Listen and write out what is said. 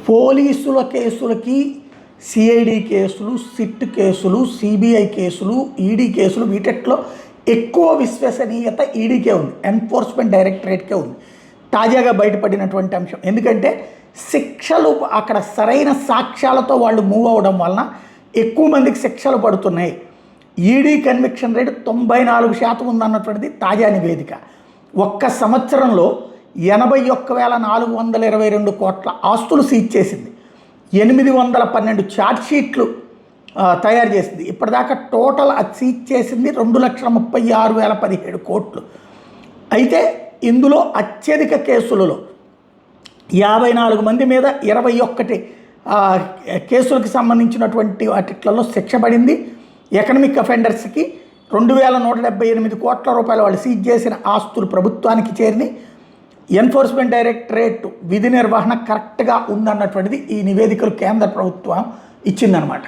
పోలీసుల కేసులకి సిఐడి కేసులు, సిట్ కేసులు, సిబిఐ కేసులు, ఈడీ కేసులు వీటిలో ఎక్కువ విశ్వసనీయత ఈడీకే ఉంది, ఎన్ఫోర్స్మెంట్ డైరెక్టరేట్కే ఉంది. తాజాగా బయటపడినటువంటి అంశం. ఎందుకంటే శిక్షలు అక్కడ సరైన సాక్ష్యాలతో వాళ్ళు మూవ్ అవ్వడం వలన ఎక్కువ మందికి శిక్షలు పడుతున్నాయి. ఈడీ కన్విక్షన్ రేట్ 94% ఉందన్నటువంటిది తాజా నివేదిక. ఒక్క సంవత్సరంలో 81,422 కోట్ల ఆస్తులు సీజ్ చేసింది. 812 ఛార్జ్షీట్లు తయారు చేసింది. ఇప్పటిదాకా టోటల్ అది సీజ్ చేసింది 2,36,017 కోట్లు. అయితే ఇందులో అత్యధిక కేసులలో 54 మంది మీద 21 కేసులకు సంబంధించినటువంటి వాటిలలో శిక్ష పడింది. ఎకనమిక్ అఫెండర్స్కి 2,178 కోట్ల రూపాయలు వాళ్ళు సీజ్ చేసిన ఆస్తులు ప్రభుత్వానికి చేరినాయి. ఎన్ఫోర్స్మెంట్ డైరెక్టరేట్ విధి నిర్వహణ కరెక్ట్గా ఉందన్నటువంటిది ఈ నివేదికలు కేంద్ర ప్రభుత్వం ఇచ్చిందనమాట.